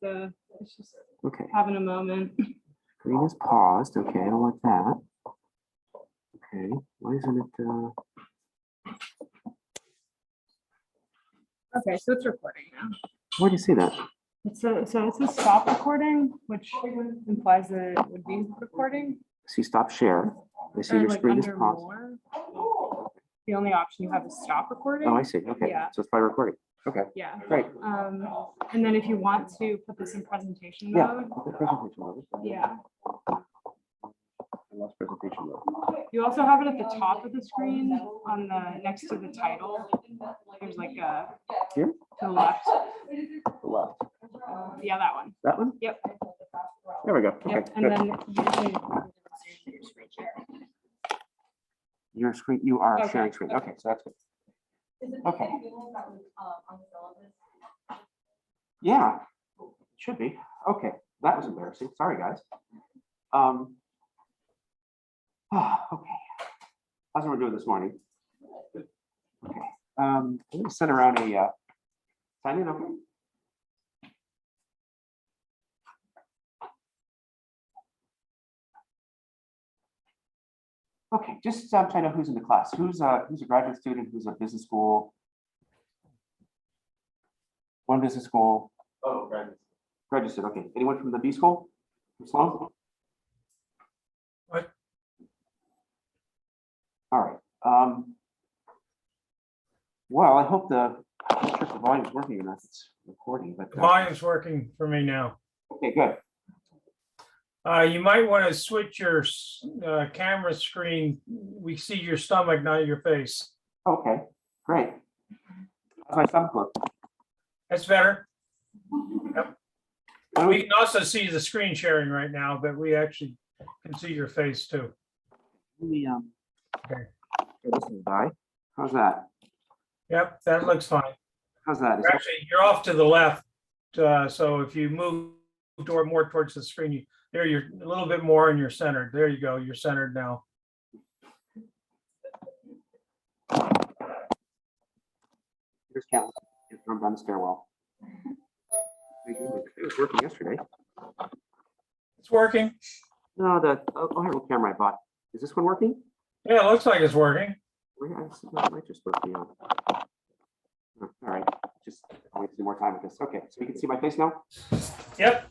it's just Okay, having a moment. screen is paused. Okay, I don't like that. Okay, why isn't it? Okay, so it's recording now. Where do you see that? So it says stop recording, which implies that it would be recording. See, stop share. I see Or your like screen is under paused. more. The only option you have is stop recording. Oh, I see. Okay, Yeah. so it's by recording. Okay, Yeah. great. And then if you want to put this in presentation Yeah. mode, Okay, presentation mode. yeah. I lost presentation mode. You also have it at the top of the screen on the next to the title. There's like a Here? to the left. The left. Yeah, that one. That one? Yep. There we go. Okay, Yep. And good. then usually your screen share. Your screen, you are Okay. sharing screen. Okay, so that's good. Okay. Yeah, it should be. Okay, that was embarrassing. Sorry, guys. Okay. How's everyone doing this morning? Okay. I'm going to send around a sign in. Okay. Okay, just trying to know who's in the class. Who's a graduate student? Who's a business school? One business school. Oh, graduate. Graduate student. Okay. Anyone from the B school? From Sloan? What? All right. Well, I hope I'm not sure if the volume is working or not. It's recording, but The volume's working for me now. okay, good. You might want to switch your camera screen. We see your stomach, not your face. Okay, great. How's my stomach look? That's better. Why don't We can also see the screen sharing right now, but we actually can see your face too. we, Okay. this is Di. How's that? Yep, that looks fine. How's that? Is that Actually, you're off to the left. So if you move more towards the screen, there you're a little bit more and you're centered. There you go. You're centered now. here's Cal. From down the stairwell. It was working yesterday. It's working. No, the overhead camera I bought. Is this one working? Yeah, it looks like it's working. It might just work me on. All right, just I'll wait to do more time with this. Okay, so you can see my face now. Yep.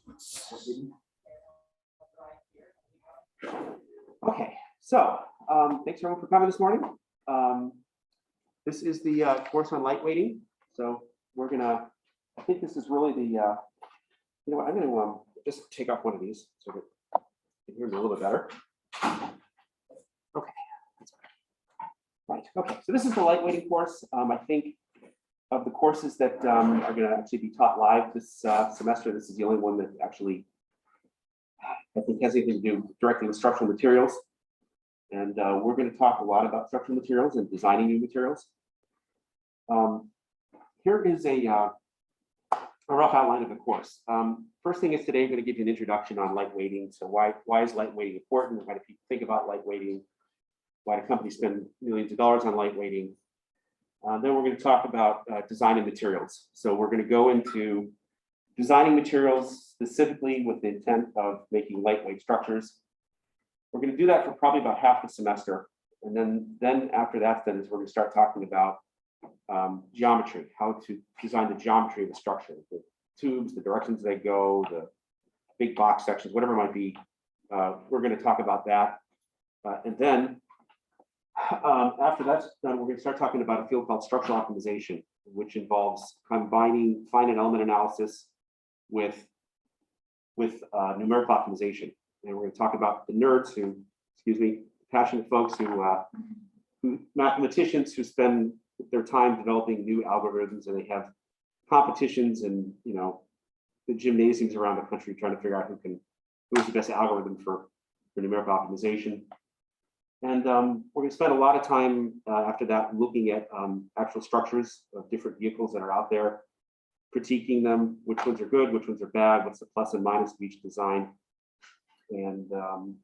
Okay, so thanks everyone for coming this morning. This is the course on light weighting. So we're gonna, I think this is really the, you know what, I'm gonna just take off one of these so that you can hear me a little bit better. Okay, that's better. Right, okay, so this is the light weighting course. I think of the courses that are gonna actually be taught live this semester, this is the only one that actually I think has anything to do directly with structural materials. And we're going to talk a lot about structural materials and designing new materials. Here is a rough outline of the course. First thing is today I'm going to give you an introduction on light weighting. So why is light weighting important? Why do people think about light weighting? Why do companies spend millions of dollars on light weighting? Then we're going to talk about designing materials. So we're going to go into designing materials specifically with the intent of making lightweight structures. We're going to do that for probably about half the semester. And then after that, then is we're going to start talking about geometry, how to design the geometry of the structure, the tubes, the directions they go, the big box sections, whatever it might be. We're going to talk about that. And then after that's done, we're going to start talking about a field called structural optimization, which involves combining finite element analysis with numerical optimization. And we're going to talk about the nerds who, passionate folks who mathematicians who spend their time developing new algorithms, and they have competitions and the gymnasiums around the country trying to figure out who's the best algorithm for numerical optimization. And we're going to spend a lot of time after that looking at actual structures of different vehicles that are out there, critiquing them, which ones are good, which ones are bad, what's the plus and minus of each design. And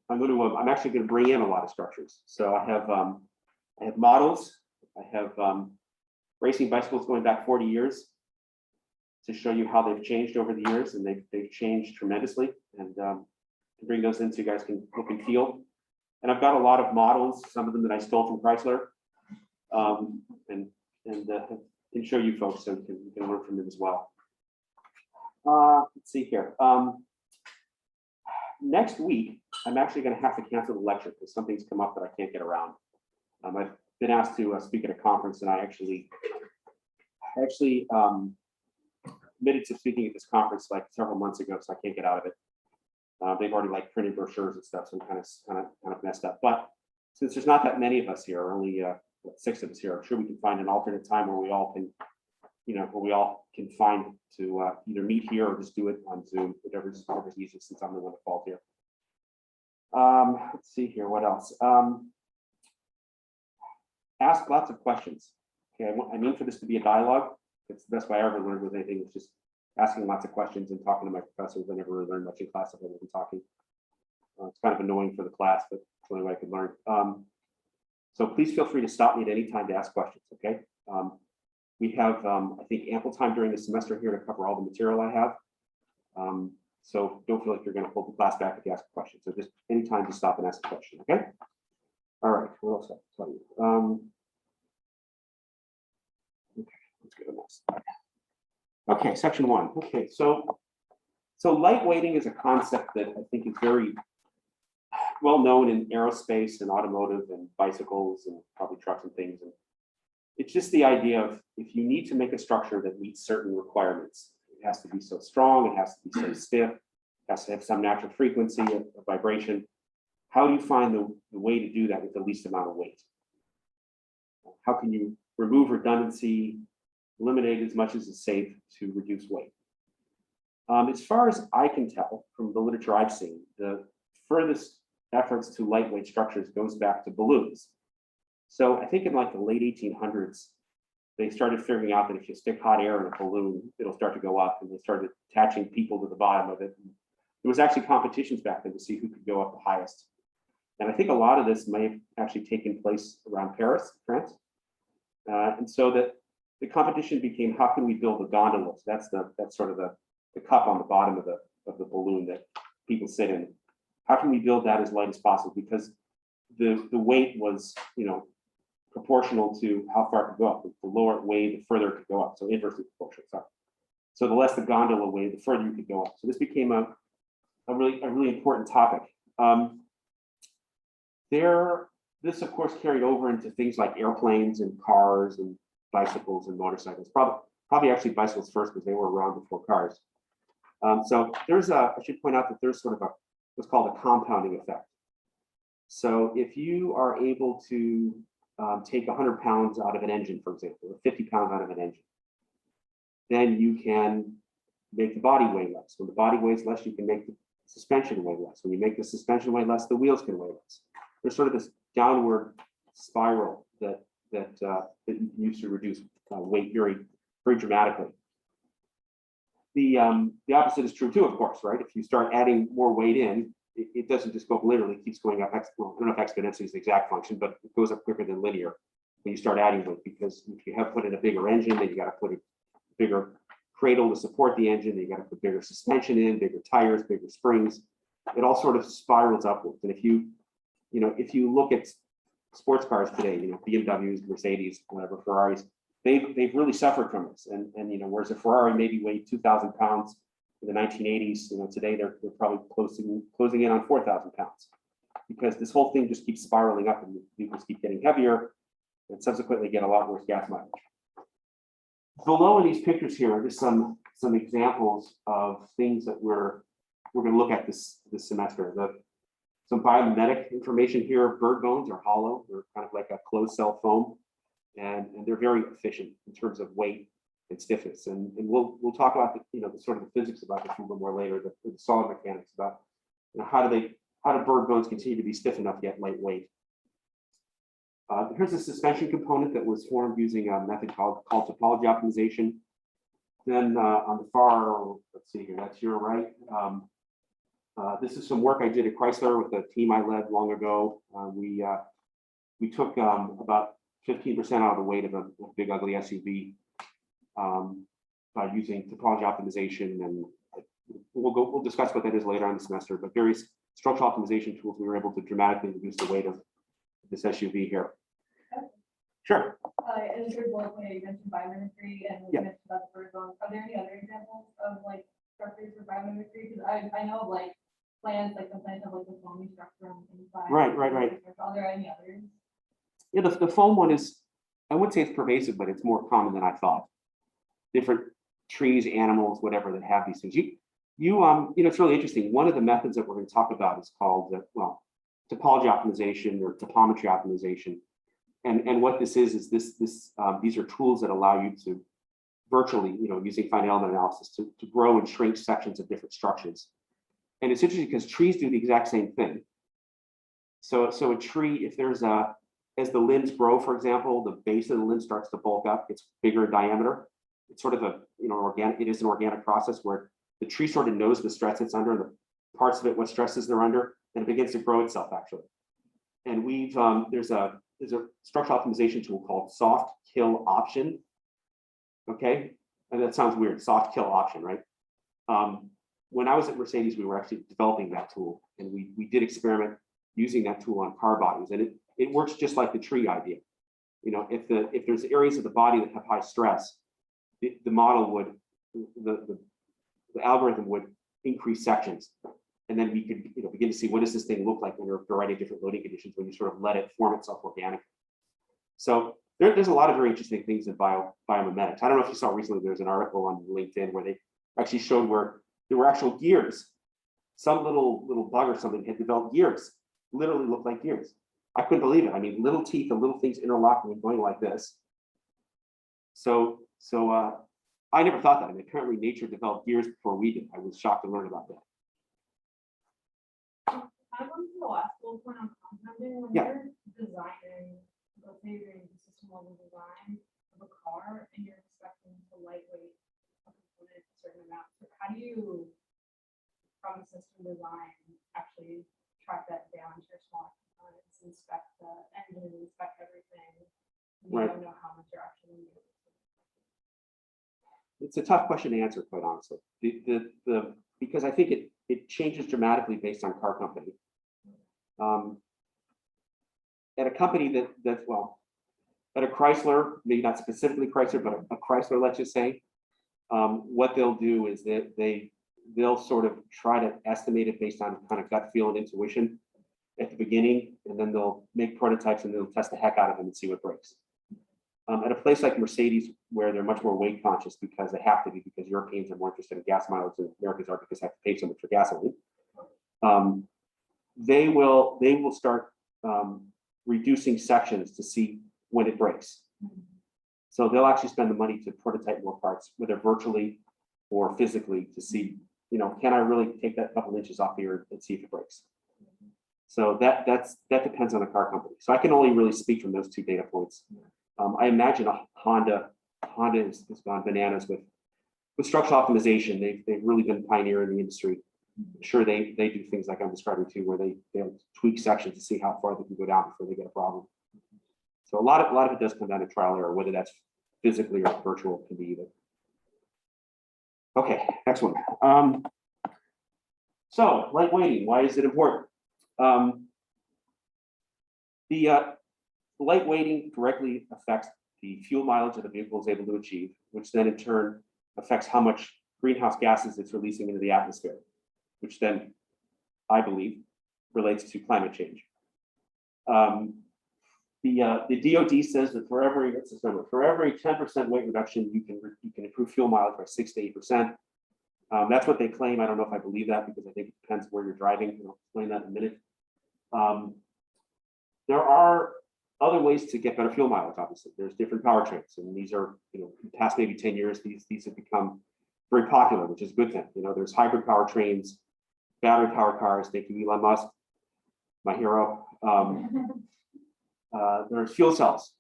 I'm actually going to bring in a lot of structures. So I have models. I have racing bicycles going back 40 years. to show you how they've changed over the years, and they've changed tremendously. And to bring those in so you guys can look and feel. And I've got a lot of models, some of them that I stole from Chrysler, and can show you folks so you can learn from them as well. Let's see here. Next week, I'm actually going to have to cancel the lecture because something's come up that I can't get around. I've been asked to speak at a conference, and I actually committed to speaking at this conference like several months ago, so I can't get out of it. They've already like printed brochures and stuff, so I'm kind of messed up. But since there's not that many of us here, only 6 of us here, I'm sure we can find an alternate time where we all can, where we all can find to either meet here or just do it on Zoom, whatever's easiest, since I'm the one that falls here. Let's see here, what else? Ask lots of questions. Okay, I mean for this to be a dialogue. It's the best way I ever learned with anything, was just asking lots of questions and talking to my professors. I never really learned much in class if I wasn't talking. It's kind of annoying for the class, but it's the only way I could learn. So please feel free to stop me at any time to ask questions, okay? We have, I think, ample time during the semester here to cover all the material I have. So don't feel like you're going to hold the class back if you ask a question. So just any time to stop and ask a question, okay? All right, what else I'll tell you? Okay, let's go to the next. Okay, section 1. Okay, so lightweighting is a concept that I think is very well known in aerospace and automotive and bicycles and probably trucks and things. And it's just the idea of, if you need to make a structure that meets certain requirements, it has to be so strong, it has to be so stiff, it has to have some natural frequency of vibration. How do you find the way to do that with the least amount of weight? How can you remove redundancy, eliminate as much as is safe to reduce weight? As far as I can tell from the literature I've seen, the furthest efforts to lightweight structures goes back to balloons. So I think in like the late 1800s, they started figuring out that if you stick hot air in a balloon, it'll start to go up, and they started attaching people to the bottom of it. And there was actually competitions back then to see who could go up the highest. And I think a lot of this may have actually taken place around Paris, France. And so that the competition became, how can we build a gondola? So that's sort of the cup on the bottom of the balloon that people sit in. How can we build that as light as possible? Because the weight was, proportional to how far it could go up. The lower it weighed, the further it could go up. So inversely proportional. Sorry. So the less the gondola weighed, the further you could go up. So this became a really important topic. This of course carried over into things like airplanes and cars and bicycles and motorcycles. Probably actually bicycles first, because they were around before cars. So I should point out that there's sort of what's called a compounding effect. So if you are able to take 100 pounds out of an engine, for example, or 50 pounds out of an engine, then you can make the body weigh less. When the body weighs less, you can make the suspension weigh less. When you make the suspension weigh less, the wheels can weigh less. There's sort of this downward spiral that you can use to reduce weight very, very dramatically. The opposite is true too, of course, right? If you start adding more weight in, it doesn't just go up linearly, it keeps going up. Well, I don't know if exponentially is the exact function, but it goes up quicker than linear when you start adding weight, because if you have put in a bigger engine, then you got to put a bigger cradle to support the engine, then you got to put bigger suspension in, bigger tires, bigger springs. It all sort of spirals upwards. And if you look at sports cars today, BMWs, Mercedes, whatever, Ferraris, they've really suffered from this. And whereas a Ferrari maybe weighed 2,000 pounds in the 1980s, today they're probably closing in on 4,000 pounds, because this whole thing just keeps spiraling up, and vehicles keep getting heavier and subsequently get a lot worse gas mileage. Below in these pictures here are just some examples of things that we're going to look at this semester. Some biomimetic information here. Bird bones are hollow. They're kind of like a closed cell foam, and they're very efficient in terms of weight and stiffness. And we'll talk about the sort of the physics about this a little more later, the solid mechanics about how do bird bones continue to be stiff enough yet lightweight. Here's a suspension component that was formed using a method called topology optimization. Then on the far, let's see here, that's your right. This is some work I did at Chrysler with a team I led long ago. We took about 15% out of the weight of a big ugly SUV. using topology optimization, and we'll discuss what that is later on in the semester, but various structural optimization tools, we were able to dramatically reduce the weight of this SUV here. Sure. In the third bullet point, you mentioned biomimicry and you Yeah. mentioned about the bird bones. Are there any other examples of like structures for biomimicry? Because I know of like plants, like the plants have like the foamy structure on the inside. Right. Are there any others? Yeah, the foam one is, I wouldn't say it's pervasive, but it's more common than I thought. Different trees, animals, whatever that have these things. It's really interesting. One of the methods that we're going to talk about is called, topology optimization or topometry optimization. And what this is these are tools that allow you to virtually, using finite element analysis to grow and shrink sections of different structures. And it's interesting because trees do the exact same thing. So a tree, if there's as the limbs grow, for example, the base of the limb starts to bulk up, it's bigger in diameter. It's sort of it is an organic process where the tree sort of knows the stress it's under, the parts of it, what stresses they're under, and it begins to grow itself actually. And there's a structural optimization tool called soft kill option. Okay, and that sounds weird, soft kill option, right? When I was at Mercedes, we were actually developing that tool, and we did experiment using that tool on car bodies, and it works just like the tree idea. If there's areas of the body that have high stress, the model would, the algorithm would increase sections, and then we could begin to see what does this thing look like under a variety of different loading conditions when you sort of let it form itself organically. So there's a lot of very interesting things in biomimetics. I don't know if you saw recently, there's an article on LinkedIn where they actually showed where there were actual gears. Some little bug or something had developed gears, literally looked like gears. I couldn't believe it. I mean, little teeth and little things interlocking and going like this. So I never thought that. I mean, apparently nature developed gears before we did. I was shocked to learn about that. I want to the last bullet point on compounding. When Yeah. you're designing, let's say you're doing system level design of a car and you're expecting to lightweight a component a certain amount, how do you, from system design, actually track that down to your small components, inspect the engine, inspect everything? You Right. don't know how much you're actually using. It's a tough question to answer, quite honestly. Because I think it changes dramatically based on car company. At a company at a Chrysler, maybe not specifically Chrysler, but a Chrysler, let's just say, what they'll do is that they'll sort of try to estimate it based on kind of gut feel and intuition at the beginning, and then they'll make prototypes and they'll test the heck out of them and see what breaks. At a place like Mercedes, where they're much more weight conscious because they have to be, because Europeans are more interested in gas mileage than Americans are because they have to pay so much for gasoline. They will start reducing sections to see when it breaks. So they'll actually spend the money to prototype more parts, whether virtually or physically, to see, can I really take that couple inches off here and see if it breaks? So that depends on the car company. So I can only really speak from those two data points. I imagine Honda has gone bananas with structural optimization. They've really been pioneer in the industry. I'm sure they do things like I'm describing too, where they'll tweak sections to see how far they can go down before they get a problem. So a lot of it does come down to trial and error, whether that's physically or virtual, can be either. Okay, next one. So lightweighting, why is it important? The lightweighting directly affects the fuel mileage that the vehicle is able to achieve, which then in turn affects how much greenhouse gases it's releasing into the atmosphere, which then, I believe, relates to climate change. The DoD says that for every 10% weight reduction, you can improve fuel mileage by 6 to 8%. That's what they claim. I don't know if I believe that, because I think it depends where you're driving. I'll explain that in a minute. There are other ways to get better fuel mileage. Obviously, there's different powertrains, and these are, in the past maybe 10 years, these have become very popular, which is a good thing. There's hybrid powertrains, battery powered cars. Thank you, Elon Musk, my hero. There's fuel cells.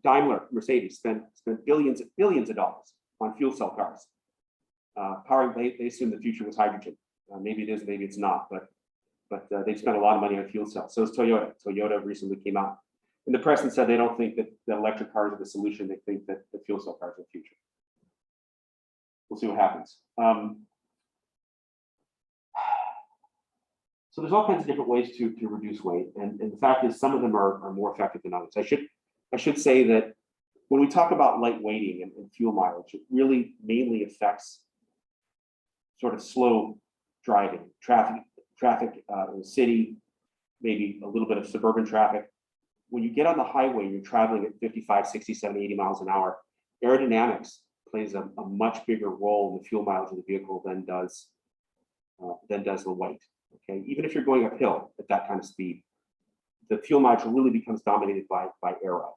Daimler, Mercedes spent billions of dollars on fuel cell cars. They assume the future was hydrogen. Maybe it is, maybe it's not, but they spent a lot of money on fuel cells. So is Toyota. Toyota recently came out in the press and said they don't think that the electric cars are the solution. They think that the fuel cell cars are the future. we'll see what happens. So there's all kinds of different ways to reduce weight, and the fact is some of them are more effective than others. I should say that when we talk about light weighting and fuel mileage, it really mainly affects sort of slow driving, traffic in the city, maybe a little bit of suburban traffic. When you get on the highway, you're traveling at 55, 60, 70, 80 miles an hour. Aerodynamics plays a much bigger role in the fuel mileage of the vehicle than does the weight. Okay, even if you're going uphill at that kind of speed, the fuel mileage really becomes dominated by aero.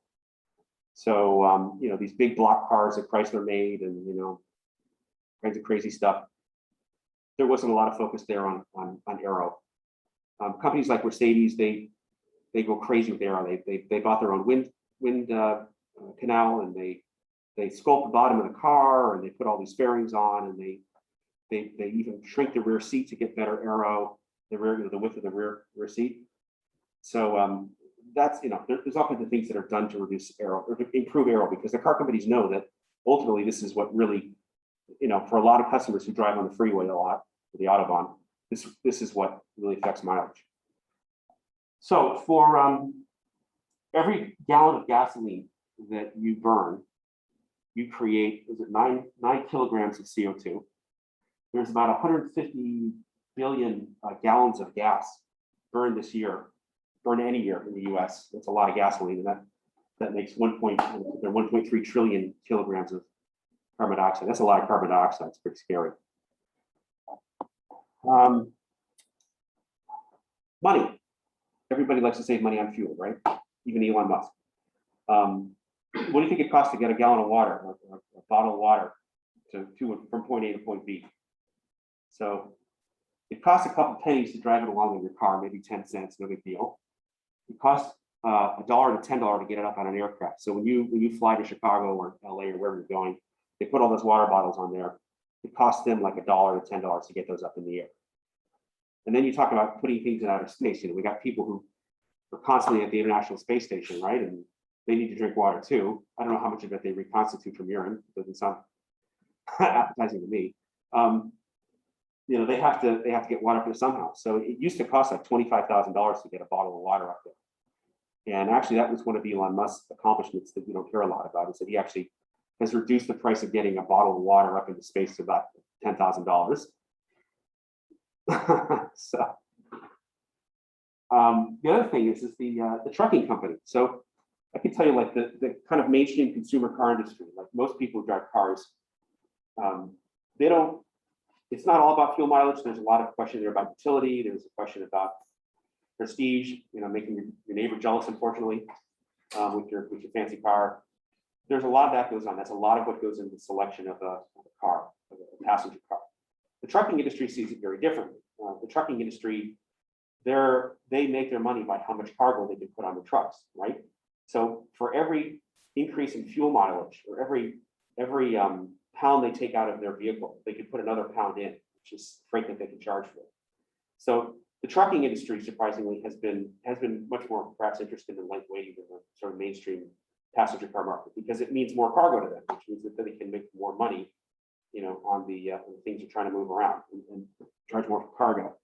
So you know, these big block cars that Chrysler made, and you know, kinds of crazy stuff. There wasn't a lot of focus there on aero. Companies like Mercedes, they go crazy with aero. They bought their own wind canal, and they sculpt the bottom of the car, and they put all these fairings on, and they even shrink the rear seat to get better aero, the width of the rear seat. So that's, you know, there's all kinds of things that are done to reduce aero or to improve aero, because the car companies know that ultimately this is what really, you know, for a lot of customers who drive on the freeway a lot, the Autobahn, this is what really affects mileage. So for every gallon of gasoline that you burn, you create, is it 9 kilograms of CO2. There's about 150 billion gallons of gas burned any year in the US. That's a lot of gasoline, and that makes 1.3 trillion kilograms of carbon dioxide. That's a lot of carbon dioxide. It's pretty scary. Money. Everybody likes to save money on fuel, right? Even Elon Musk. What do you think it costs to get a gallon of water, a bottle of water, from point A to point B? So it costs a couple pennies to drive it along in your car, maybe 10 cents, no big deal. It costs $1 to $10 to get it up on an aircraft. So when you fly to Chicago or LA or wherever you're going, they put all those water bottles on there. It costs them like $1 to $10 to get those up in the air. And then you talk about putting things in outer space. You know, we got people who are constantly at the International Space Station, right? And they need to drink water too. I don't know how much of it they reconstitute from urine. It doesn't sound appetizing to me. You know, they have to get water up there somehow. So it used to cost like $25,000 to get a bottle of water up there. And actually, that was one of Elon Musk's accomplishments that we don't hear a lot about, is that he actually has reduced the price of getting a bottle of water up into space to about $10,000. So the other thing is the trucking company. So I can tell you, like the kind of mainstream consumer car industry, like most people who drive cars, it's not all about fuel mileage. There's a lot of question there about utility. There's a question about prestige, you know, making your neighbor jealous, unfortunately, with your fancy car. There's a lot of that goes on. That's a lot of what goes into the selection of a car, of a passenger car. The trucking industry sees it very differently. The trucking industry, they make their money by how much cargo they can put on the trucks, right? So for every increase in fuel mileage, or every pound they take out of their vehicle, they could put another pound in, which is freight that they can charge for. So the trucking industry, surprisingly, has been much more perhaps interested in lightweighting than the sort of mainstream passenger car market, because it means more cargo to them, which means that they can make more money, you know, on the things you're trying to move around and charge more for cargo.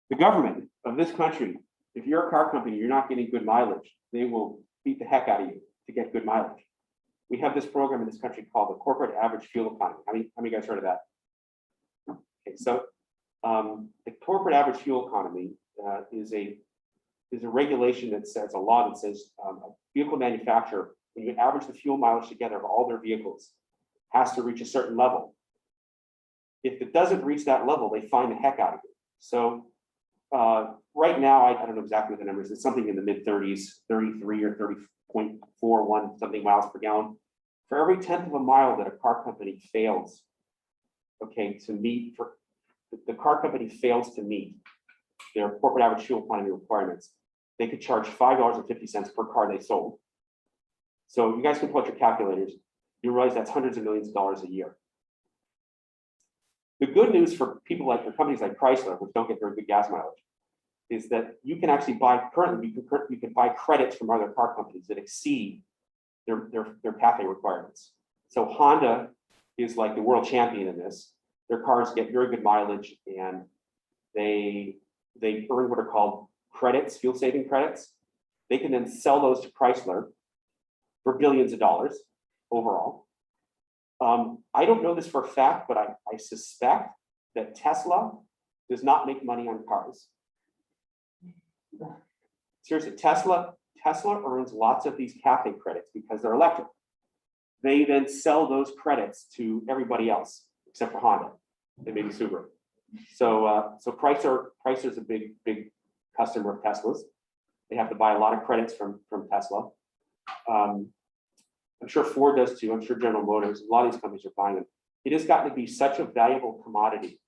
The government of this country, if you're a car company, you're not getting good mileage, they will beat the heck out of you to get good mileage. We have this program in this country called the Corporate Average Fuel Economy. How many of you guys heard of that? Okay, so the Corporate Average Fuel Economy is a regulation that says, a law that says a vehicle manufacturer, when you average the fuel mileage together of all their vehicles, has to reach a certain level. If it doesn't reach that level, they fine the heck out of it. So right now, I don't know exactly what the number is. It's something in the mid 30s, 33 or 30.41 something miles per gallon. For every 1/10 of a mile that a car company fails, okay, to meet, the car company fails to meet their corporate average fuel economy requirements, they could charge $5.50 per car they sold. So you guys can pull out your calculators. You realize that's hundreds of millions of dollars a year. The good news for people like, for companies like Chrysler, which don't get very good gas mileage, is that you can actually you can buy credits from other car companies that exceed their CAFE requirements. So Honda is like the world champion in this. Their cars get very good mileage, and they earn what are called credits, fuel saving credits. They can then sell those to Chrysler for billions of dollars overall. I don't know this for a fact, but I suspect that Tesla does not make money on cars. Seriously, Tesla earns lots of these CAFE credits because they're electric. They then sell those credits to everybody else except for Honda and maybe Subaru. So Chrysler's a big customer of Tesla's. They have to buy a lot of credits from Tesla. I'm sure Ford does too. I'm sure General Motors, a lot of these companies are buying them. It has gotten to be such a valuable commodity,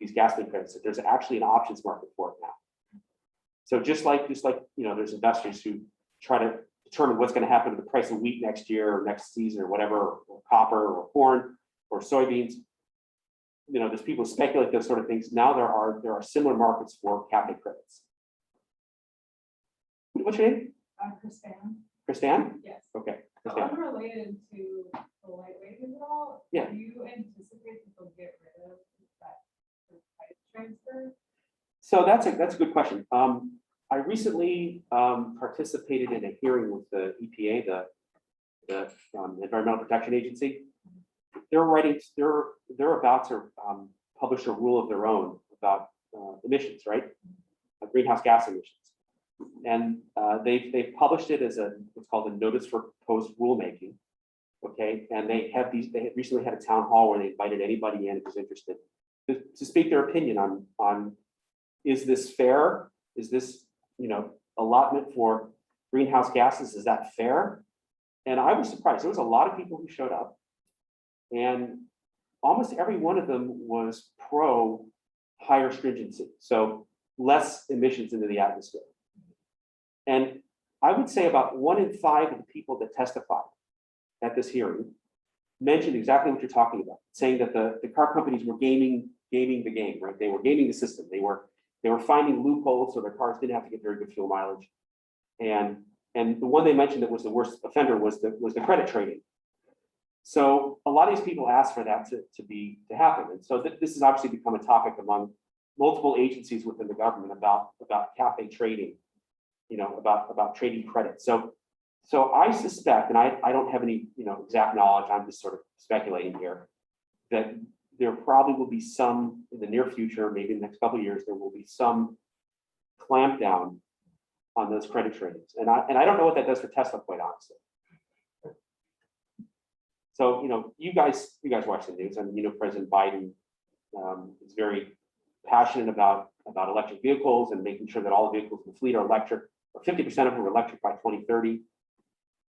these gasoline credits, that there's actually an options market for it now. So just like there's investors who try to determine what's going to happen to the price of wheat next year or next season or whatever, or copper or corn or soybeans. There's people who speculate those sort of things. Now there are similar markets for CAFE credits. What's your name? Kristan. Kristan? Yes. Okay. Kristan. Unrelated to the lightweighting at all. Yeah. Do you anticipate that they'll get rid of that type transfer? So that's a good question. I recently participated in a hearing with the EPA, the Environmental Protection Agency. They're about to publish a rule of their own about emissions, right? Greenhouse gas emissions. And they've published it as what's called a notice for proposed rulemaking. Okay, and they had recently had a town hall where they invited anybody in who's interested to speak their opinion on is this fair? Is this allotment for greenhouse gases? Is that fair? And I was surprised. There was a lot of people who showed up, and almost every one of them was pro higher stringency, so less emissions into the atmosphere. And I would say about 1 in 5 of the people that testified at this hearing mentioned exactly what you're talking about, saying that the car companies were gaming the game, right? They were gaming the system. They were finding loopholes so their cars didn't have to get very good fuel mileage. And the one they mentioned that was the worst offender was the credit trading. So a lot of these people asked for that to happen. And so this has obviously become a topic among multiple agencies within the government about CAFE trading, about trading credit. So I suspect, and I don't have any exact knowledge, I'm just sort of speculating here, that there probably will be some in the near future, maybe in the next couple of years, there will be some clampdown on those credit tradings. And I don't know what that does for Tesla, quite honestly. So you guys watch the news. I mean, President Biden is very passionate about electric vehicles and making sure that all the vehicles in the fleet are electric, or 50% of them are electric by 2030.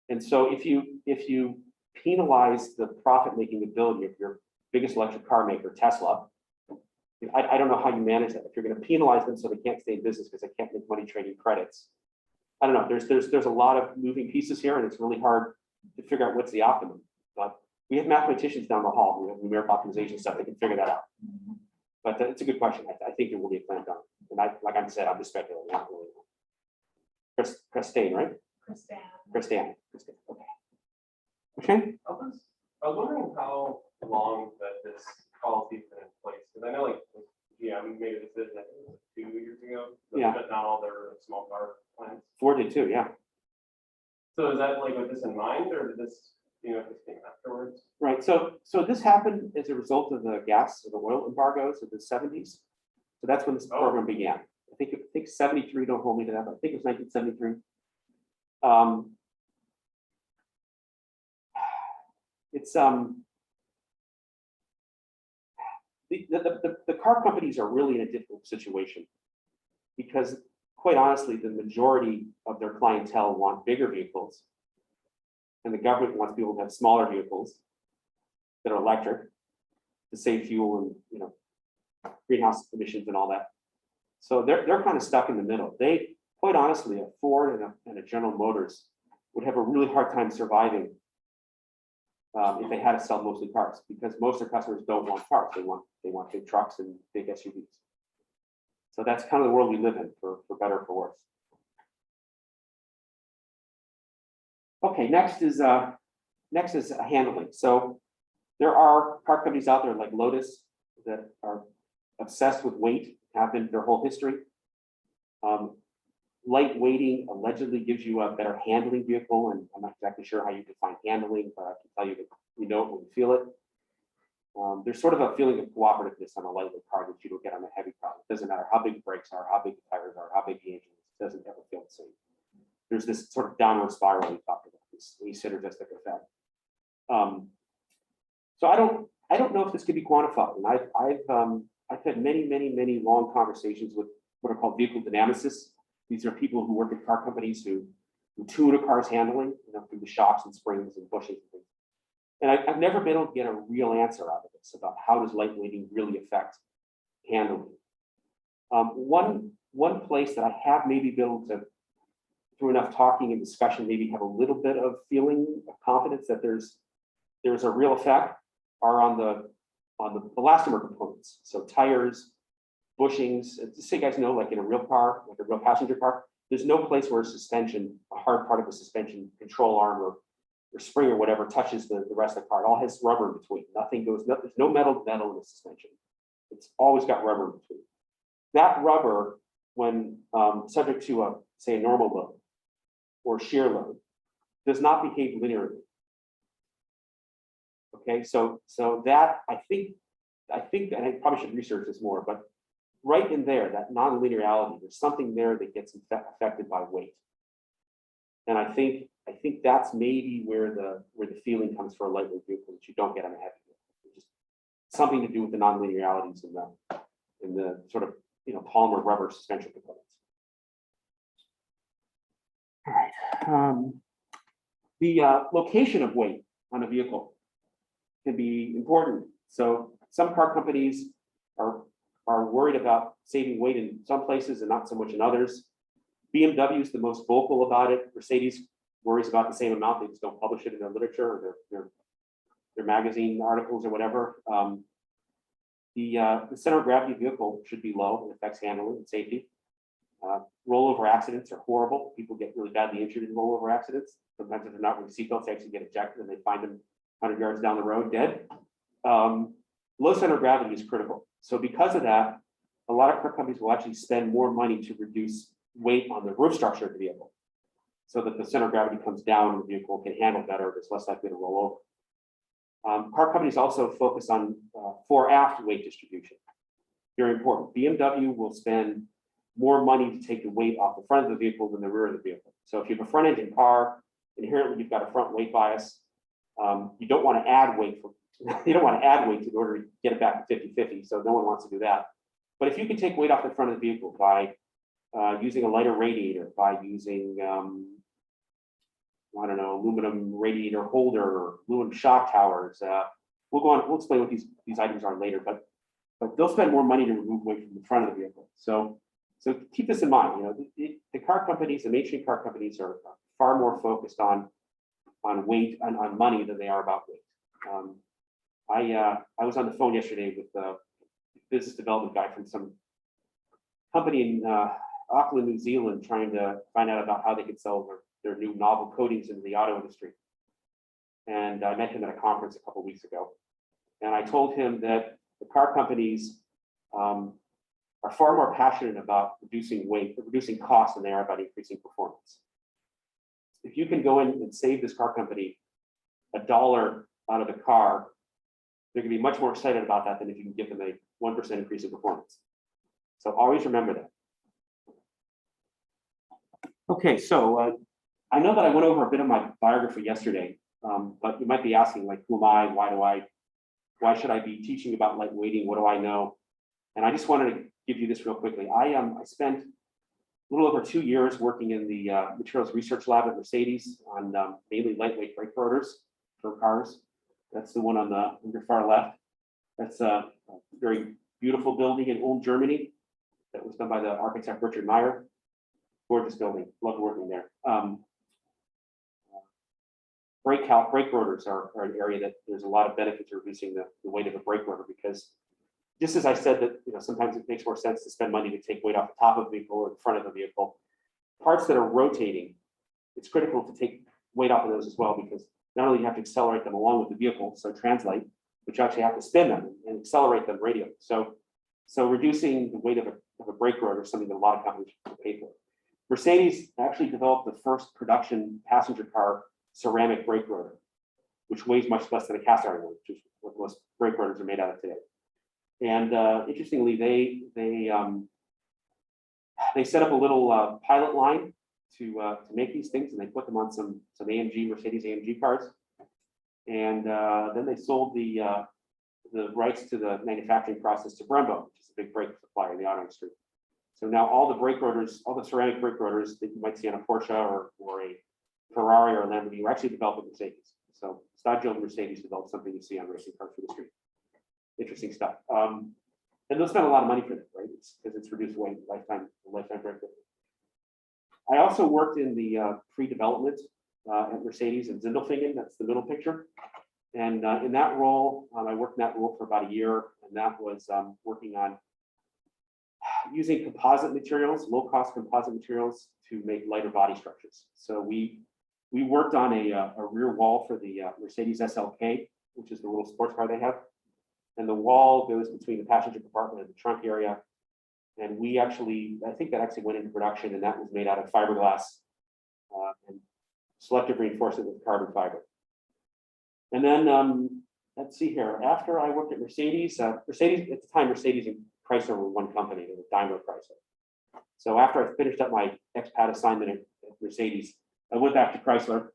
And so if you penalize the profit-making ability of your biggest electric car maker, Tesla, I don't know how you manage that. If you're going to penalize them so they can't stay in business because they can't make money trading credits, I don't know. There's a lot of moving pieces here, and it's really hard to figure out what's the optimum. But we have mathematicians down the hall who have numeric optimization stuff. They can figure that out. But it's a good question. I think there will be a clampdown. And like I said, I'm just speculating. Not really. Kristan, right? Kristan. Okay. Okay. I was wondering how long that this policy's been in place, because I know GM made a decision, I think it was 2 years ago, to Yeah. shut down all their small car plants. Ford did too, yeah. So is that with this in mind, or did this, this came afterwards? Right. So this happened as a result of the gas or the oil embargoes of the 70s. So that's when this program began. I think 73, don't hold me to that, but I think it was 1973. It's the car companies are really in a difficult situation because, quite honestly, the majority of their clientele want bigger vehicles, and the government wants people to have smaller vehicles that are electric to save fuel and greenhouse emissions and all that. So they're kind of stuck in the middle. They, quite honestly, a Ford and a General Motors would have a really hard time surviving if they had to sell mostly cars, because most of their customers don't want cars. They want big trucks and big SUVs. So that's kind of the world we live in, for better or for worse. Okay, next is handling. So There are car companies out there like Lotus that are obsessed with weight, have been their whole history. Light weighting allegedly gives you a better handling vehicle, and I'm not exactly sure how you define handling, but I can tell you that you know it when you feel it. There's sort of a feeling of cooperativeness on a lightweight car that you don't get on a heavy car. It doesn't matter how big the brakes are, how big the tires are, how big the engine is, it doesn't ever feel the same. There's this sort of downward spiral we talked about, this synergistic effect. So I don't know if this can be quantified, and I've had many long conversations with what are called vehicle dynamicists. These are people who work at car companies who tune a car's handling, through the shocks and springs and bushings and things. And I've never been able to get a real answer out of this about how does lightweighting really affect handling. One place that I have maybe been able to, through enough talking and discussion, maybe have a little bit of feeling of confidence that there's a real effect are on the elastomer components. So tires, bushings, just so you guys know, like in a real car, like a real passenger car, there's no place where suspension, a hard part of a suspension control arm or spring or whatever touches the rest of the car. It all has rubber in between. There's no metal to metal in the suspension. It's always got rubber in between. That rubber, when subject to say a normal load or shear load, does not behave linearly. Okay, so that I think, and I probably should research this more, but right in there, that non-linearity, there's something there that gets affected by weight. And I think that's maybe where the feeling comes for a lightweight vehicle that you don't get on a heavy vehicle. Just something to do with the non-linearities in the sort of polymer rubber suspension components. All right. The location of weight on a vehicle can be important. So some car companies are worried about saving weight in some places and not so much in others. BMW is the most vocal about it. Mercedes worries about the same amount. They just don't publish it in their literature or their magazine articles or whatever. The center of gravity vehicle should be low. It affects handling and safety. Rollover accidents are horrible. People get really badly injured in rollover accidents. Sometimes if they're not wearing seatbelts, they actually get ejected and they find them 100 yards down the road dead. Low center of gravity is critical. So because of that, a lot of car companies will actually spend more money to reduce weight on the roof structure of the vehicle so that the center of gravity comes down and the vehicle can handle better. It's less likely to roll over. Car companies also focus on fore-aft weight distribution. Very important. BMW will spend more money to take the weight off the front of the vehicle than the rear of the vehicle. So if you have a front engine car, inherently you've got a front weight bias. You don't want to add weight in order to get it back to 50-50. So no one wants to do that. But if you can take weight off the front of the vehicle by using a lighter radiator, by using I don't know, aluminum radiator holder, or aluminum shock towers. We'll explain what these items are later, but they'll spend more money to remove weight from the front of the vehicle. So keep this in mind. The car companies, the mainstream car companies, are far more focused on weight and on money than they are about weight. I was on the phone yesterday with a business development guy from some company in Auckland, New Zealand, trying to find out about how they could sell their new novel coatings into the auto industry. And I met him at a conference a couple of weeks ago. And I told him that the car companies are far more passionate about reducing weight, reducing costs than they are about increasing performance. If you can go in and save this car company $1 out of the car, they're gonna be much more excited about that than if you can give them a 1% increase in performance. So always remember that. Okay, so I know that I went over a bit of my biography yesterday, but you might be asking, like, who am I? Why should I be teaching about lightweighting? What do I know? And I just wanted to give you this real quickly. I spent a little over 2 years working in the materials research lab at Mercedes on mainly lightweight brake rotors for cars. That's the one on your far left. That's a very beautiful building in Ulm, Germany. That was done by the architect Richard Meyer. Gorgeous building, loved working there. Brake rotors are an area that there's a lot of benefit to reducing the weight of a brake rotor, because just as I said that sometimes it makes more sense to spend money to take weight off the top of the vehicle or the front of the vehicle. Parts that are rotating, it's critical to take weight off of those as well, because not only do you have to accelerate them along with the vehicle, so translate, which actually have to spin them and accelerate them radially. So reducing the weight of a brake rotor is something that a lot of companies pay for. Mercedes actually developed the first production passenger car ceramic brake rotor, which weighs much less than a cast iron one, which is what most brake rotors are made out of today. And interestingly, they set up a little pilot line to make these things, and they put them on some Mercedes AMG cars. And then they sold the rights to the manufacturing process to Brembo, which is a big brake supplier in the auto industry. So now all the brake rotors, all the ceramic brake rotors that you might see on a Porsche or a Ferrari or a Lamborghini were actually developed at Mercedes. So Stadler and Mercedes developed something you see on racing cars for the street. Interesting stuff. And they'll spend a lot of money for that, right? It's because it's reduced weight, lifetime brake rotor. I also worked in the pre-development at Mercedes in Zindelfingen. That's the middle picture. And in that role, I worked in that role for about a year, and that was working on using composite materials, low-cost composite materials to make lighter body structures. So we worked on a rear wall for the Mercedes SLK, which is the little sports car they have. And the wall goes between the passenger compartment and the trunk area. And we actually, I think that actually went into production, and that was made out of fiberglass and selective reinforcement with carbon fiber. And then let's see here. After I worked at Mercedes, Mercedes at the time, Mercedes and Chrysler were one company. They were Daimler Chrysler. So after I finished up my expat assignment at Mercedes, I went back to Chrysler,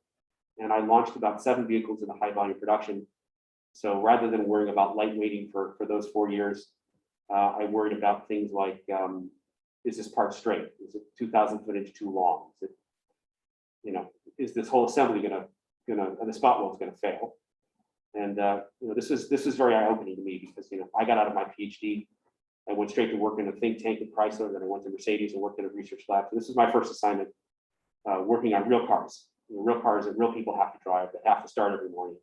and I launched about 7 vehicles in the high volume production. So rather than worrying about lightweighting for those 4 years, I worried about things like, is this part straight? Is it 2,000 foot-inch too long? Is it, is this whole assembly the spot weld gonna fail? And this was very eye-opening to me because I got out of my PhD, I went straight to work in a think tank at Chrysler, then I went to Mercedes and worked in a research lab. So this is my first assignment, working on real cars, real cars that real people have to drive, that have to start every morning.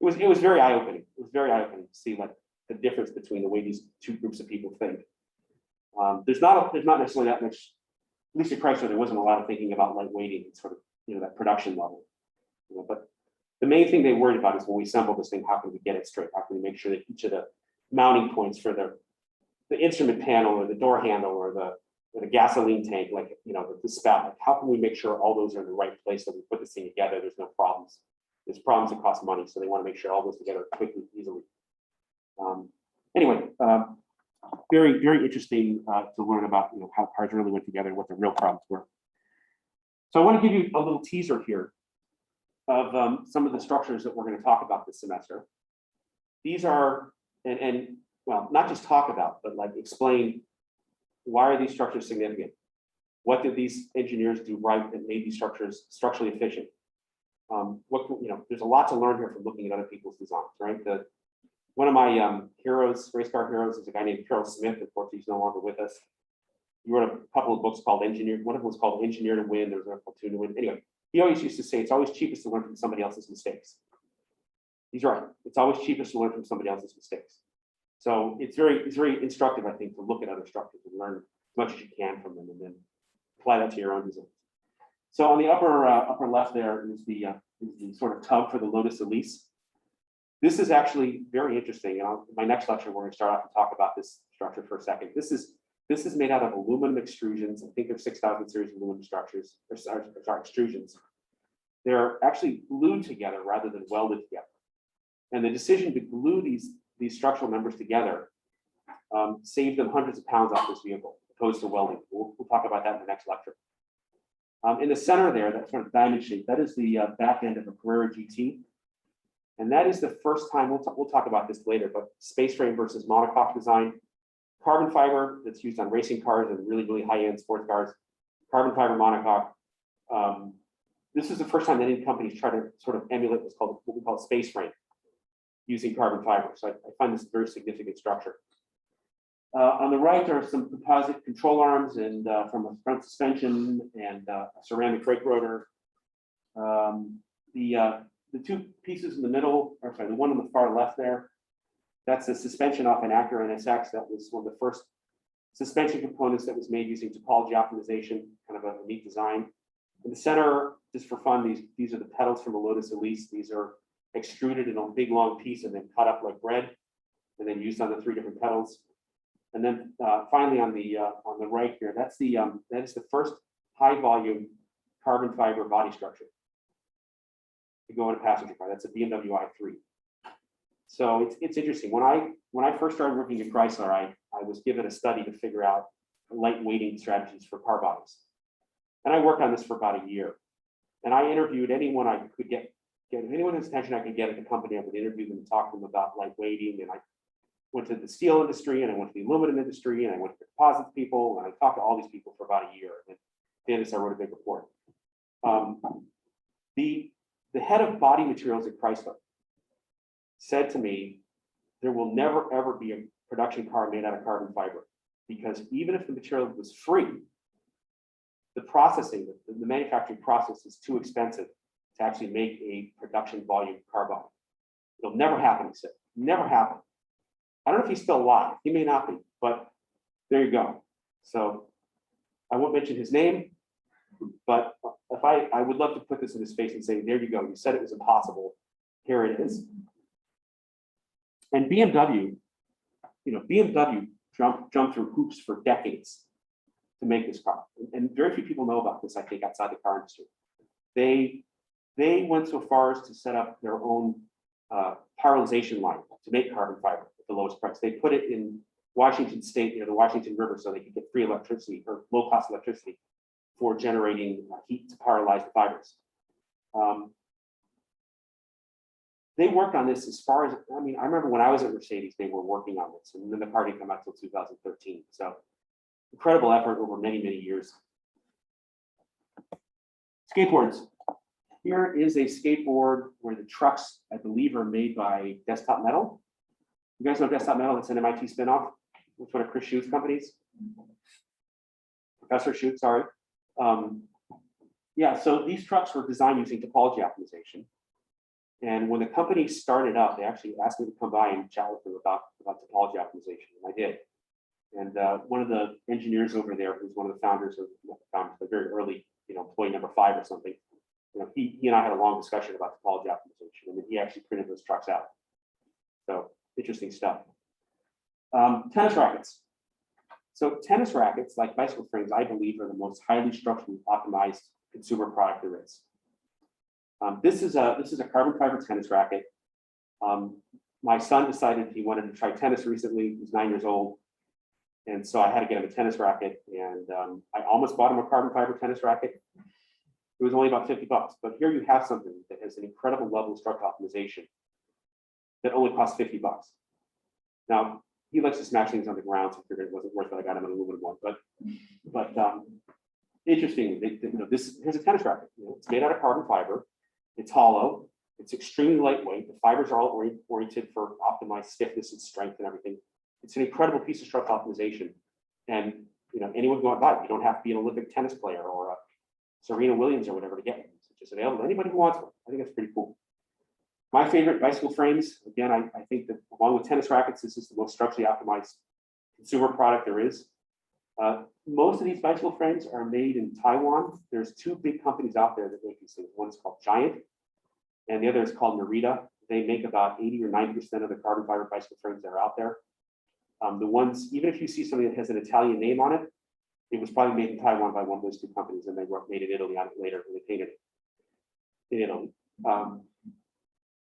It was very eye-opening. It was very eye-opening to see like the difference between the way these two groups of people think. There's not necessarily that much, at least at Chrysler, there wasn't a lot of thinking about lightweighting and sort of that production level. But the main thing they worried about is when we assemble this thing, how can we get it straight? How can we make sure that each of the mounting points for the instrument panel or the door handle or the gasoline tank, like the spout, like how can we make sure all those are in the right place so we put this thing together, there's no problems. There's problems that cost money, so they want to make sure all goes together quickly, easily. Anyway, very, very interesting to learn about how cars really went together and what the real problems were. So I want to give you a little teaser here of some of the structures that we're going to talk about this semester. These are, and well, not just talk about, but like explain why are these structures significant? What did these engineers do right that made these structures structurally efficient? There's a lot to learn here from looking at other people's designs, right? One of my heroes, race car heroes, is a guy named Carroll Smith. Of course, he's no longer with us. He wrote a couple of books called Engineer. One of them was called Engineer to Win. There was another called Tune to Win. Anyway, he always used to say it's always cheapest to learn from somebody else's mistakes. He's right. It's always cheapest to learn from somebody else's mistakes. So it's very instructive, I think, to look at other structures and learn as much as you can from them, and then apply that to your own design. So on the upper left there is the sort of tub for the Lotus Elise. This is actually very interesting. And in my next lecture, we're going to start off and talk about this structure for a second. This is made out of aluminum extrusions. I think they're 6,000 series aluminum structures, or sorry, extrusions. They're actually glued together rather than welded together. And the decision to glue these structural members together saved them hundreds of pounds off this vehicle, opposed to welding. We'll talk about that in the next lecture. In the center there, that sort of diamond shape, that is the back end of a Carrera GT. And that is the first time, we'll talk about this later, but space frame versus monocoque design. Carbon fiber that's used on racing cars and really, really high-end sports cars. Carbon fiber monocoque. This is the first time that any companies try to sort of emulate what we call space frame using carbon fiber. So I find this a very significant structure. On the right are some composite control arms and from a front suspension and a ceramic brake rotor. The two pieces in the middle, or sorry, the one on the far left there, that's a suspension off an Acura NSX. That was one of the first suspension components that was made using topology optimization, kind of a neat design. In the center, just for fun, these are the pedals from a Lotus Elise. These are extruded in a big long piece and then cut up like bread, and then used on the 3 different pedals. And then finally on the right here, that is the first high volume carbon fiber body structure to go in a passenger car. That's a BMW i3. So it's interesting. When I first started working at Chrysler, I was given a study to figure out light weighting strategies for car bodies. And I worked on this for about a year. And I interviewed anyone I could get anyone whose attention I could get at the company. I would interview them and talk to them about light weighting. And I went to the steel industry, and I went to the aluminum industry, and I went to the composites people, and I talked to all these people for about a year. And then I wrote a big report. The head of body materials at Chrysler said to me, there will never, ever be a production car made out of carbon fiber, because even if the material was free, the processing, the manufacturing process is too expensive to actually make a production volume car body. It'll never happen, he said. Never happen. I don't know if he's still alive. He may not be, but there you go. So I won't mention his name, but if I would love to put this in his face and say, there you go. You said it was impossible. Here it is. And BMW, BMW jumped through hoops for decades to make this car. And very few people know about this, I think, outside the car industry. They went so far as to set up their own pyrolyzation line to make carbon fiber at the lowest price. They put it in Washington State near the Washington River so they could get free electricity or low-cost electricity for generating heat to pyrolyze the fibers. They worked on this as far as, I remember when I was at Mercedes, they were working on this, and then the car didn't come out until 2013. So incredible effort over many, many years. Skateboards. Here is a skateboard where the trucks, I believe, are made by Desktop Metal. You guys know Desktop Metal? It's an MIT spinoff. It's one of Chris Schutt's companies. Professor Schutt, sorry. Yeah, so these trucks were designed using topology optimization. And when the company started up, they actually asked me to come by and chat with them about topology optimization, and I did. And one of the engineers over there, who's one of the founders of the very early, employee number 5 or something, he and I had a long discussion about topology optimization, and then he actually printed those trucks out. So interesting stuff. Tennis rackets. So tennis rackets, like bicycle frames, I believe are the most highly structurally optimized consumer product there is. This is a carbon fiber tennis racket. My son decided he wanted to try tennis recently. He's 9 years old. And so I had to get him a tennis racket, and I almost bought him a carbon fiber tennis racket. It was only about $50, but here you have something that has an incredible level of structural optimization that only costs $50. Now, he likes to smash things on the ground, so I figured it wasn't worth it. I got him an aluminum one, but interesting. Here's a tennis racket. It's made out of carbon fiber. It's hollow. It's extremely lightweight. The fibers are all oriented for optimized stiffness and strength and everything. It's an incredible piece of structural optimization, and anyone can go out and buy it. You don't have to be an Olympic tennis player or a Serena Williams or whatever to get one. It's just available to anybody who wants one. I think that's pretty cool. My favorite bicycle frames, again, I think that along with tennis rackets, this is the most structurally optimized consumer product there is. Most of these bicycle frames are made in Taiwan. There's 2 big companies out there that make these things. One is called Giant, and the other is called Narita. They make about 80 or 90% of the carbon fiber bicycle frames that are out there. The ones, even if you see something that has an Italian name on it, it was probably made in Taiwan by one of those 2 companies, and they were made in Italy on it later, and they painted it in Italy.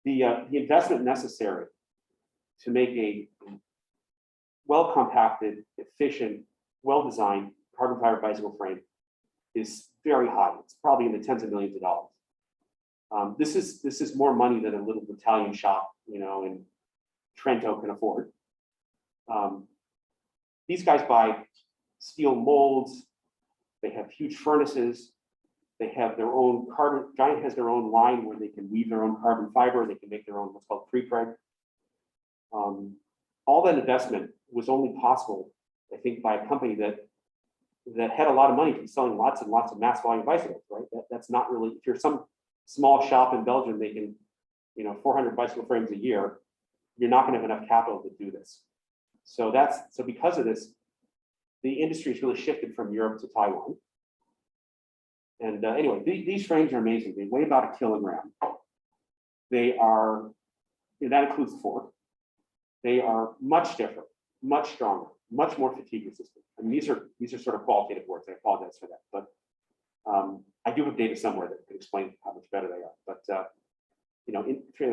The investment necessary to make a well-compacted, efficient, well-designed carbon fiber bicycle frame is very high. It's probably in the tens of millions of dollars. This is more money than a little Italian shop, in Trento can afford. These guys buy steel molds. They have huge furnaces. They have their own carbon. Giant has their own line where they can weave their own carbon fiber. They can make their own what's called prepreg. All that investment was only possible, I think, by a company that had a lot of money from selling lots and lots of mass volume bicycles, right? That's not really, if you're some small shop in Belgium making 400 bicycle frames a year, you're not going to have enough capital to do this. So because of this, the industry has really shifted from Europe to Taiwan. And anyway, these frames are amazing. They weigh about 1 kilogram. They are, and that includes the fork. They are much different, much stronger, much more fatigue resistant. And these are sort of qualitative words. I apologize for that, but I do have data somewhere that can explain how much better they are. But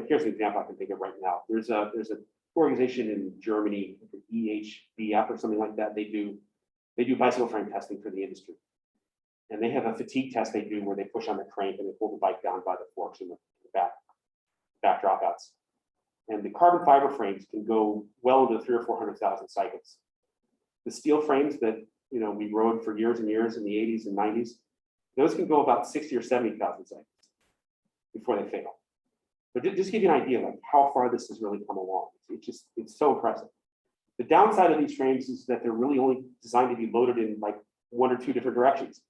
here's an example I can think of right now. There's an organization in Germany, EHBF or something like that. They do bicycle frame testing for the industry, and they have a fatigue test they do where they push on the crank and they pull the bike down by the forks and the back dropouts. And the carbon fiber frames can go well into 300,000 or 400,000 cycles. The steel frames that we rode for years and years in the 80s and 90s, those can go about 60 or 70,000 cycles before they fail. But just give you an idea like how far this has really come along. It's so impressive. The downside of these frames is that they're really only designed to be loaded in like one or two different directions.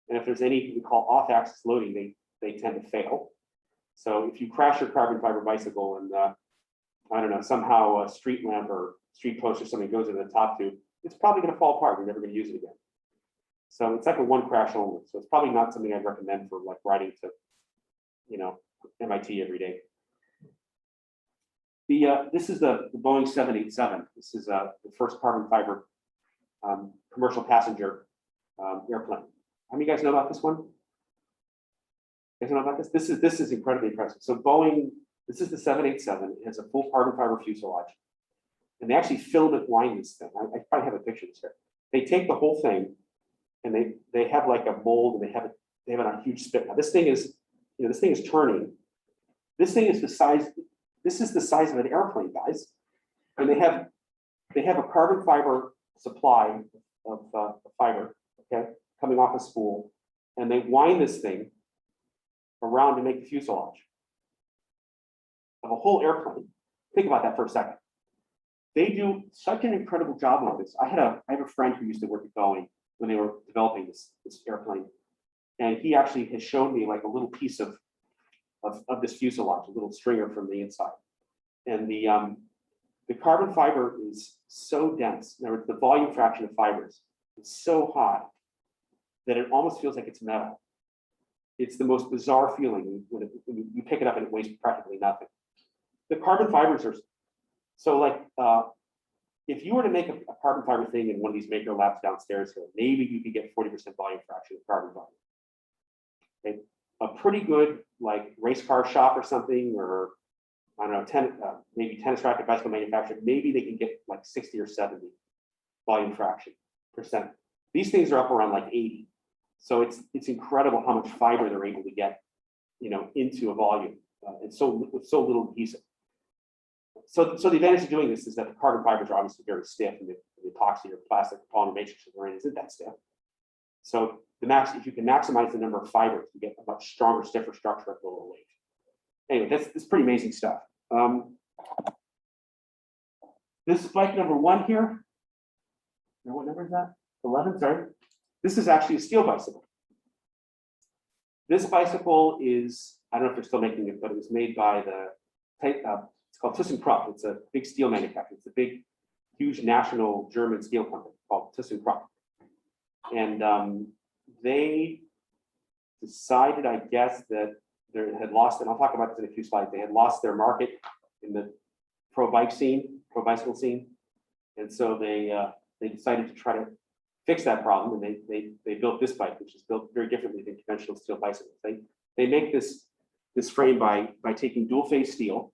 And if there's any we call off-axis loading, they tend to fail. So if you crash your carbon fiber bicycle and I don't know, somehow a street lamp or street post or something goes into the top tube, it's probably going to fall apart. You're never going to use it again. So it's like a one crash only. So it's probably not something I'd recommend for like riding to, MIT every day. This is the Boeing 787. This is the first carbon fiber commercial passenger airplane. How many of you guys know about this one? You guys know about this? This is incredibly impressive. So Boeing, this is the 787. It has a full carbon fiber fuselage, and they actually filament line this thing. I probably have a picture of this here. They take the whole thing, and they have like a mold, and they have it on a huge spit. Now this thing is, this thing is turning. This thing is the size. This is the size of an airplane, guys. And they have a carbon fiber supply of fiber, okay, coming off a spool, and they wind this thing around to make the fuselage of a whole airplane. Think about that for a second. They do such an incredible job with this. I have a friend who used to work at Boeing when they were developing this airplane, and he actually has shown me like a little piece of this fuselage, a little stringer from the inside. And the carbon fiber is so dense. In other words, the volume fraction of fibers is so high that it almost feels like it's metal. It's the most bizarre feeling when you pick it up and it weighs practically nothing. The carbon fibers are so like, if you were to make a carbon fiber thing in one of these maker labs downstairs here, maybe you could get 40% volume fraction of carbon fiber. Okay. A pretty good like race car shop or something, or I don't know, maybe tennis racket bicycle manufacturer, maybe they can get like 60 or 70 volume fraction percent. These things are up around like 80. So it's incredible how much fiber they're able to get, into a volume. With so little adhesive. So the advantage of doing this is that the carbon fibers are obviously very stiff, and the epoxy or plastic polymer matrix they're in isn't that stiff. So if you can maximize the number of fibers, you get a much stronger, stiffer structure at lower weight. Anyway, that's pretty amazing stuff. This is bike number 1 here. What number is that? 11, sorry. This is actually a steel bicycle. This bicycle is, I don't know if they're still making it, but it was made by it's called ThyssenKrupp. It's a big steel manufacturer. It's a big, huge national German steel company called ThyssenKrupp. And they decided, I guess, that they had lost, and I'll talk about this in a few slides, they had lost their market in the pro bicycle scene. And so they decided to try to fix that problem, and they built this bike, which is built very differently than conventional steel bicycles. They make this frame by taking dual phase steel,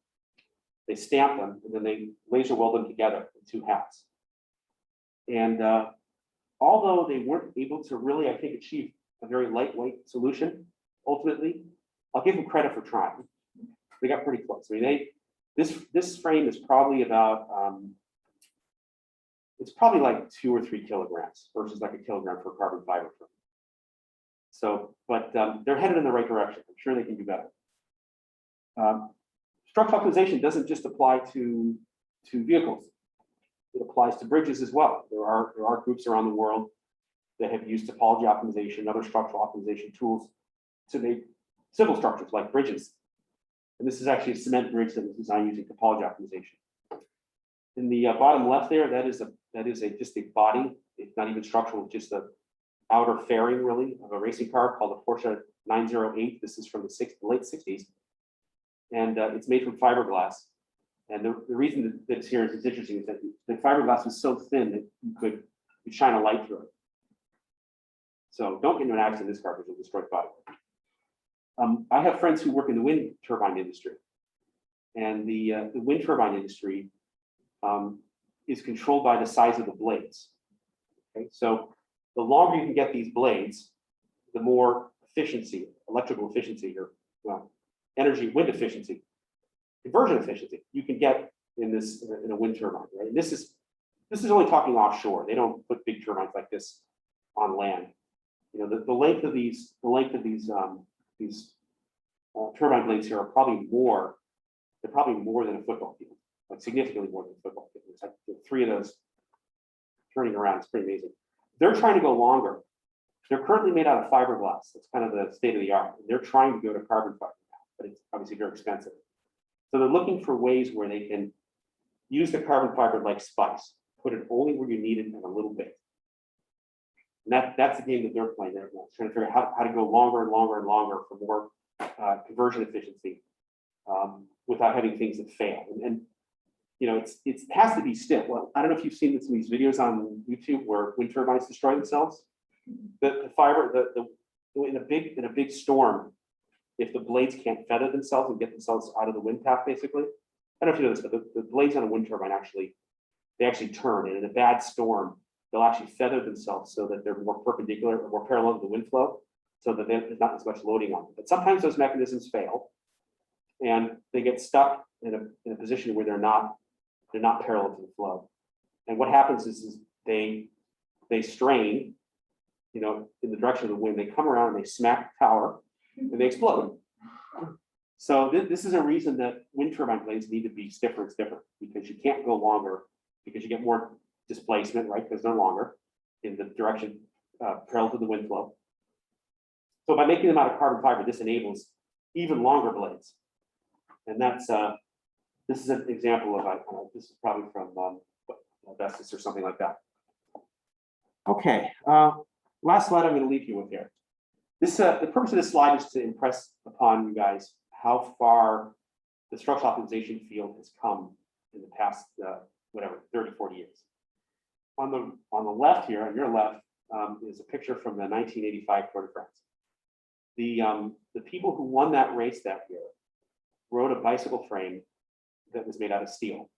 they stamp them, and then they laser weld them together in 2 halves. And although they weren't able to really, I think, achieve a very lightweight solution, ultimately, I'll give them credit for trying. They got pretty close. I mean, this frame is probably about, it's probably like 2 or 3 kilograms versus like a kilogram for a carbon fiber frame. So, but they're headed in the right direction. I'm sure they can do better. Structural optimization doesn't just apply to vehicles. It applies to bridges as well. There are groups around the world that have used topology optimization and other structural optimization tools to make civil structures like bridges. And this is actually a cement bridge that was designed using topology optimization. In the bottom left there, that is just a body. It's not even structural, it's just the outer fairing really of a racing car called a Porsche 908. This is from the late 60s. and it's made from fiberglass. And the reason that it's here is it's interesting is that the fiberglass was so thin that you shine a light through it. So don't get into an accident in this car because you'll destroy the body. I have friends who work in the wind turbine industry, and the wind turbine industry is controlled by the size of the blades. Okay, so the longer you can get these blades, the more efficiency, electrical efficiency, or energy, wind efficiency, conversion efficiency you can get in a wind turbine. Right? And this is only talking offshore. They don't put big turbines like this on land. You know, the length of these turbine blades here are probably more. They're probably more than a football field, like significantly more than a football field. It's like 3 of those turning around. It's pretty amazing. They're trying to go longer. They're currently made out of fiberglass. That's kind of the state of the art. They're trying to go to carbon fiber now, but it's obviously very expensive. So they're looking for ways where they can use the carbon fiber like spice, put it only where you need it and a little bit. And that's the game that they're playing right now, trying to figure out how to go longer and longer and longer for more conversion efficiency without having things that fail. And you know, it has to be stiff. Well, I don't know if you've seen some of these videos on YouTube where wind turbines destroy themselves. The fiber, in a big storm, if the blades can't feather themselves and get themselves out of the wind path, basically. I don't know if you know this, but the blades on a wind turbine actually turn, and in a bad storm, they'll actually feather themselves so that they're more perpendicular or more parallel to the wind flow, so that there's not as much loading on them. But sometimes those mechanisms fail, and they get stuck in a position where they're not parallel to the flow. And what happens is they strain, you know, in the direction of the wind. They come around and they smack the tower and they explode. So this is a reason that wind turbine blades need to be stiffer and stiffer, because you can't go longer, because you get more displacement, right? Because they're longer in the direction parallel to the wind flow. So by making them out of carbon fiber, this enables even longer blades. And that's this is an example of this is probably from Vestas or something like that. Okay, last slide I'm going to leave you with here. This the purpose of this slide is to impress upon you guys how far the structural optimization field has come in the past 30, 40 years. On the left here, on your left, is a picture from the 1985 Tour de France. The people who won that race that year rode a bicycle frame that was made out of steel.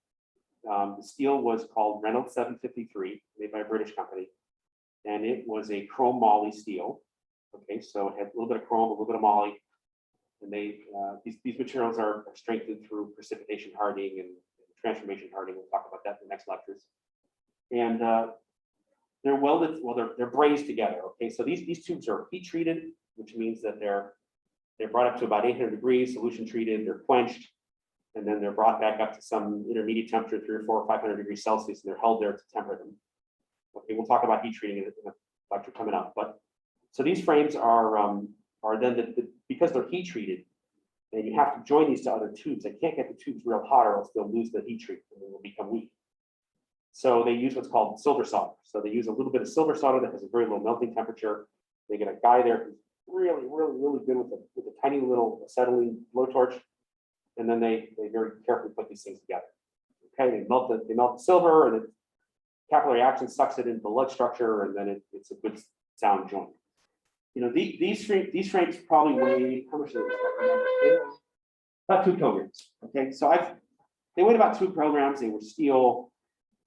The steel was called Reynolds 753, made by a British company, and it was a chrome moly steel. Okay, so it had a little bit of chrome, a little bit of moly, and these materials are strengthened through precipitation hardening and transformation hardening. We'll talk about that in the next lectures. And they're welded, they're brazed together. Okay, so these tubes are heat treated, which means that they're brought up to about 800 degrees, solution treated, they're quenched, and then they're brought back up to some intermediate temperature, 300 or 400 or 500 degrees Celsius, and they're held there to temper them. Okay, we'll talk about heat treating in the lecture coming up. But so these frames are then because they're heat treated, and you have to join these to other tubes. They can't get the tubes real hot, or else they'll lose the heat treat and they will become weak. So they use what's called silver solder. So they use a little bit of silver solder that has a very low melting temperature. They get a guy there who's really, really, really good with a tiny little acetylene blowtorch, and then they very carefully put these things together. Okay, they melt the silver, and the capillary action sucks it into the lug structure, and then it's a good sound joint. You know, these frames probably weigh, how much do they weigh? About 2 kilograms. Okay, so they weighed about 2 kilograms. They were steel.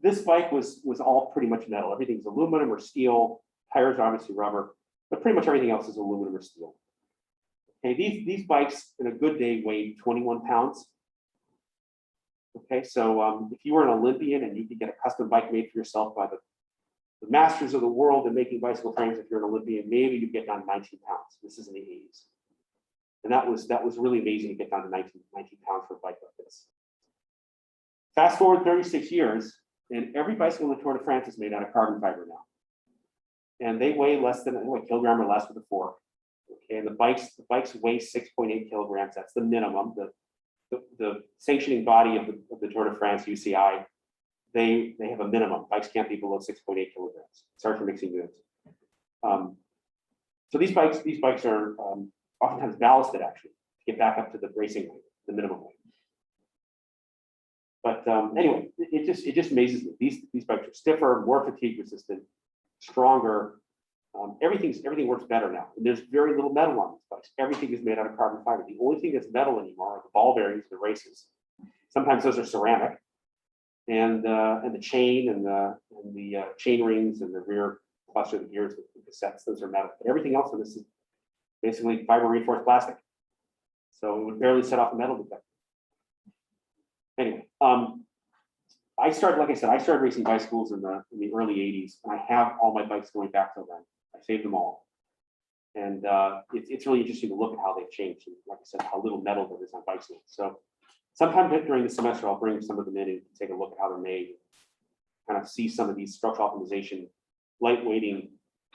This bike was all pretty much metal. Everything's aluminum or steel. Tires are obviously rubber, but pretty much everything else is aluminum or steel. Okay, these bikes in a good day weighed 21 pounds. Okay, so if you were an Olympian and you could get a custom bike made for yourself by the masters of the world in making bicycle frames, if you're an Olympian, maybe you get down to 19 pounds. This is in the 80s. And that was really amazing to get down to 19 pounds for a bike like this. Fast forward 36 years, and every bicycle in the Tour de France is made out of carbon fiber now. And they weigh less than a kilogram or less with a fork. Okay, and the bikes weigh 6.8 kilograms. That's the minimum. The sanctioning body of the Tour de France, UCI, they have a minimum. Bikes can't be below 6.8 kilograms. Sorry for mixing units. So these bikes are oftentimes ballasted actually to get back up to the racing weight. the minimum weight. But anyway, it just amazes me. These bikes are stiffer, more fatigue resistant, stronger. Everything works better now. And there's very little metal on these bikes. Everything is made out of carbon fiber. The only thing that's metal anymore are the ball bearings, the races. Sometimes those are ceramic, and the chain and the chain rings and the rear cluster, the gears, the cassettes, those are metal. But everything else in this is basically fiber reinforced plastic. So it would barely set off the metal detector. Anyway, I started, like I said, I started racing bicycles in the early 80s, and I have all my bikes going back till then. I saved them all. And it's really interesting to look at how they've changed. And like I said, how little metal there is on bikes now. So sometime during the semester, I'll bring some of them in and take a look at how they're made, kind of see some of these structural optimization, lightweighting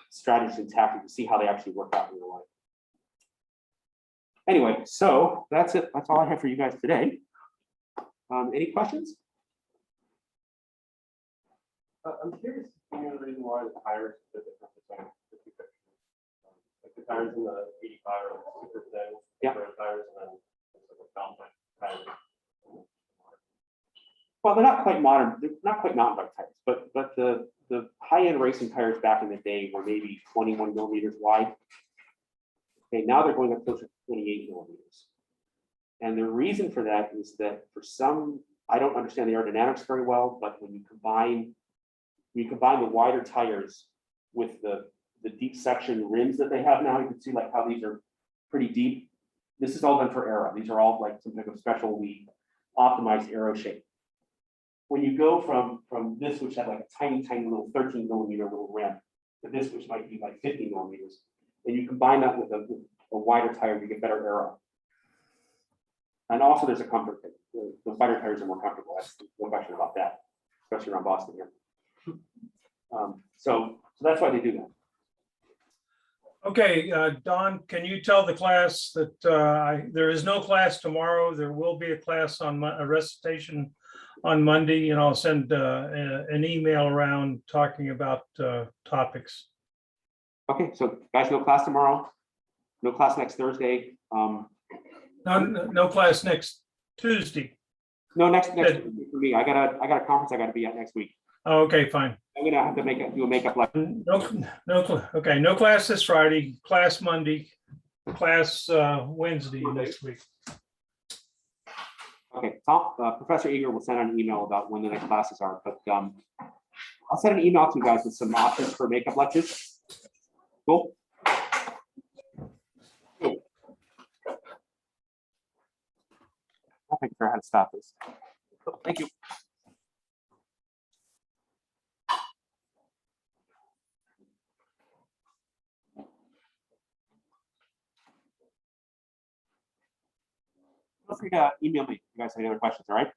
strategies and tactics to see how they actually work out in real life. Anyway, so that's it. That's all I have for you guys today. Any questions? I'm curious, you know, the reason why the tires are different between the two pictures. Like the tires in the 85 are super thin, Yeah. tires, and then it's like a fountain tires. Well, they're not quite modern. They're not quite mountain bike tires, but the high-end racing tires back in the day were maybe 21 millimeters wide. Okay, now they're going up closer to 28 millimeters. And the reason for that is that for some, I don't understand the aerodynamics very well, but when you combine the wider tires with the deep section rims that they have now, you can see like how these are pretty deep. This is all done for aero. These are all like some type of specially optimized aero shape. When you go from this, which had like a tiny little 13 millimeter little rim, to this, which might be like 50 millimeters, and you combine that with a wider tire, you get better aero. And also there's a comfort thing. The wider tires are more comfortable. That's no question about that, especially around Boston here. So that's why they do that. Okay, Don, can you tell the class that there is no class tomorrow? There will be a class on a recitation on Monday, and I'll send an email around talking about topics. Okay, so guys, no class tomorrow, no class next Thursday. No class next Tuesday. No, next week for me. I got a conference I got to be at next week. Oh, okay, fine. I'm gonna have to do a makeup lecture. No class this Friday, class Monday, class Wednesday next week. Okay, Tom, Professor Eager will send out an email about when the next classes are, but I'll send an email to you guys with some options for makeup lectures. Cool. I'll figure out how to stop this. Cool. Thank you. Feel free to email me if you guys have any other questions, all right?